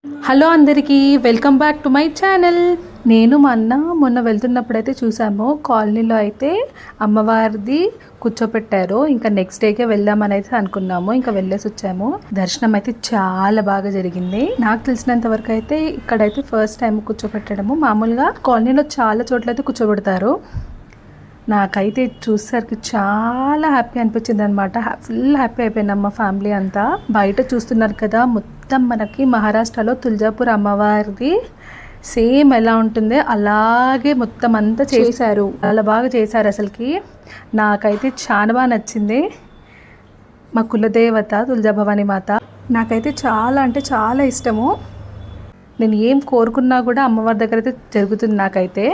Hello అందరికీ, welcome back to my channel. నేను మా అన్న మొన్న వెళ్తున్నప్పుడైతే చూసాము, కాలనీలో అయితే అమ్మవారిది కూర్చోపెట్టారు. ఇంకా నెక్స్ట్ డేకే వెళ్దామని అయితే అనుకున్నాము. ఇంకా వెళ్ళేసి వచ్చాము. దర్శనం అయితే చాలా బాగా జరిగింది. నాకు తెలిసినంత వరకు అయితే ఇక్కడైతే ఫస్ట్ టైం కూర్చోపెట్టడము. మామూలుగా కాలనీలో చాలా చోట్ల అయితే కూర్చోబెడతారు. నాకైతే చూసేసరికి చాలా హ్యాపీ అనిపించింది అనమాట. ఫుల్ హ్యాపీ అయిపోయినాం మా ఫ్యామిలీ అంతా. బయట చూస్తున్నారు కదా, మొత్తం మనకి మహారాష్ట్రలో తుల్జాపూర్ అమ్మవారిది సేమ్ ఎలా ఉంటుందో అలాగే మొత్తం అంతా చేశారు. చాలా బాగా చేశారు. అసలుకి నాకైతే చాలా బాగా నచ్చింది. మా కులదేవత తుల్జాభవాని మాత నాకైతే చాలా అంటే చాలా ఇష్టము. నేను ఏం కోరుకున్నా కూడా అమ్మవారి దగ్గర అయితే జరుగుతుంది. నాకైతే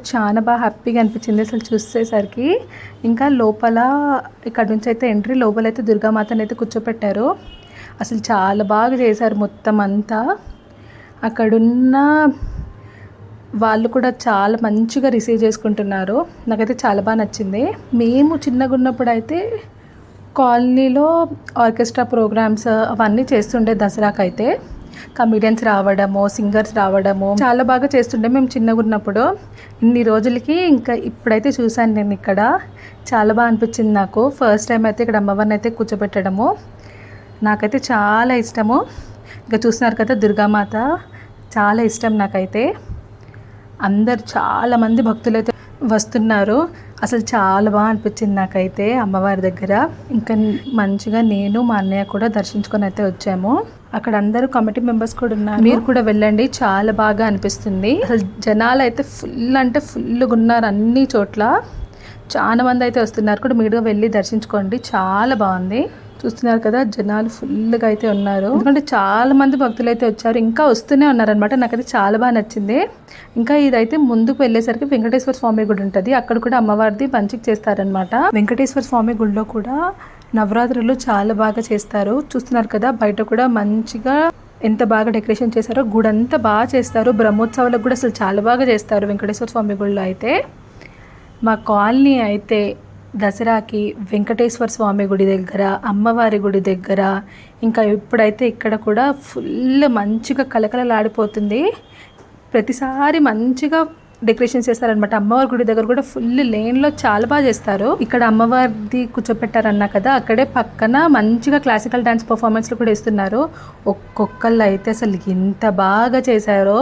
చాలా బాగా హ్యాపీగా అనిపించింది అసలు చూసేసరికి. ఇంకా లోపల ఇక్కడ నుంచి అయితే ఎంట్రీ, లోపలైతే దుర్గామాతని అయితే కూర్చోపెట్టారు. అసలు చాలా బాగా చేశారు మొత్తం అంతా. అక్కడున్న వాళ్ళు కూడా చాలా మంచిగా రిసీవ్ చేసుకుంటున్నారు. నాకైతే చాలా బాగా నచ్చింది. మేము చిన్నగా ఉన్నప్పుడు అయితే కాలనీలో ఆర్కెస్ట్రా ప్రోగ్రామ్స్ అవన్నీ చేస్తుండే. దసరాకైతే కమిడియన్స్ రావడము, సింగర్స్ రావడము చాలా బాగా చేస్తుండే మేము చిన్నగా ఉన్నప్పుడు. ఇన్ని రోజులకి ఇంకా ఇప్పుడైతే చూశాను నేను ఇక్కడ. చాలా బాగా అనిపించింది నాకు. ఫస్ట్ టైం అయితే ఇక్కడ అమ్మవారిని అయితే కూర్చోబెట్టడము నాకైతే చాలా ఇష్టము. ఇంకా చూస్తున్నారు కదా, దుర్గామాత చాలా ఇష్టం నాకైతే. అందరు చాలామంది భక్తులు అయితే వస్తున్నారు. అసలు చాలా బాగా అనిపించింది నాకైతే అమ్మవారి దగ్గర. ఇంకా మంచిగా నేను మా అన్నయ్య కూడా దర్శించుకొని అయితే వచ్చాము. అక్కడ అందరూ కమిటీ మెంబర్స్ కూడా ఉన్నారు. మీరు కూడా వెళ్ళండి, చాలా బాగా అనిపిస్తుంది. అసలు జనాలు అయితే ఫుల్ అంటే ఫుల్గా ఉన్నారు. అన్ని చోట్ల చాలా మంది అయితే వస్తున్నారు కూడా. మీరు వెళ్ళి దర్శించుకోండి, చాలా బాగుంది. చూస్తున్నారు కదా, జనాలు ఫుల్గా అయితే ఉన్నారు. ఎందుకంటే చాలా మంది భక్తులు అయితే వచ్చారు, ఇంకా వస్తూనే ఉన్నారనమాట. నాకైతే చాలా బాగా నచ్చింది. ఇంకా ఇదైతే ముందుకు వెళ్ళేసరికి వెంకటేశ్వర స్వామి గుడి ఉంటుంది. అక్కడ కూడా అమ్మవారిది మంచిగా చేస్తారనమాట. వెంకటేశ్వర స్వామి గుడిలో కూడా నవరాత్రులు చాలా బాగా చేస్తారు. చూస్తున్నారు కదా, బయట కూడా మంచిగా ఎంత బాగా డెకరేషన్ చేశారో. గుడి అంతా బాగా చేస్తారు. బ్రహ్మోత్సవాలకు కూడా అసలు చాలా బాగా చేస్తారు వెంకటేశ్వర స్వామి గుడిలో అయితే. మా కాలనీ అయితే దసరాకి వెంకటేశ్వర స్వామి గుడి దగ్గర, అమ్మవారి గుడి దగ్గర, ఇంకా ఇప్పుడైతే ఇక్కడ కూడా ఫుల్ మంచిగా కలకలలాడిపోతుంది. ప్రతిసారి మంచిగా డెకరేషన్ చేస్తారనమాట. అమ్మవారి గుడి దగ్గర కూడా ఫుల్ లేన్లో చాలా బాగా చేస్తారు. ఇక్కడ అమ్మవారిది కూర్చోపెట్టారన్నా కదా, అక్కడే పక్కన మంచిగా క్లాసికల్ డ్యాన్స్ పర్ఫార్మెన్స్లు కూడా ఇస్తున్నారు. ఒక్కొక్కళ్ళు అయితే అసలు ఎంత బాగా చేశారో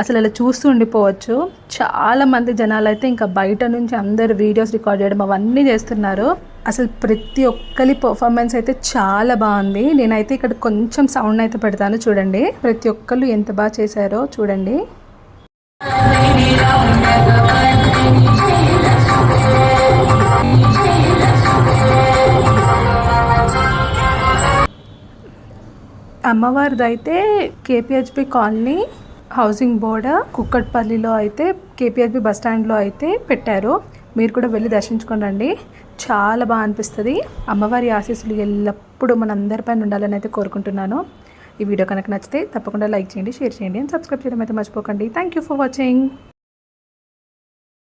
అసలు అలా చూస్తూ ఉండిపోవచ్చు. చాలా మంది జనాలు అయితే ఇంకా బయట నుంచి అందరు వీడియోస్ రికార్డ్ చేయడం అవన్నీ చేస్తున్నారు. అసలు ప్రతి ఒక్కరి పర్ఫార్మెన్స్ అయితే చాలా బాగుంది. నేనైతే ఇక్కడ కొంచెం సౌండ్ అయితే పెడతాను చూడండి. ప్రతి ఒక్కళ్ళు ఎంత బాగా చేశారో చూడండి. అమ్మవారిది అయితే కేపీహెచ్పి కాలనీ హౌసింగ్ బోర్డ్ కుక్కట్పల్లిలో అయితే కేపీహెచ్పి బస్ స్టాండ్లో అయితే పెట్టారు. మీరు కూడా వెళ్ళి దర్శించుకొని రండి, చాలా బాగా అనిపిస్తుంది. అమ్మవారి ఆశీస్సులు ఎల్లప్పుడూ మనందరిపైన ఉండాలని అయితే కోరుకుంటున్నాను. ఈ వీడియో కనుక నచ్చితే తప్పకుండా లైక్ చేయండి, షేర్ చేయండి అండ్ సబ్స్క్రైబ్ చేయడం అయితే మర్చిపోకండి. Thank you for watching.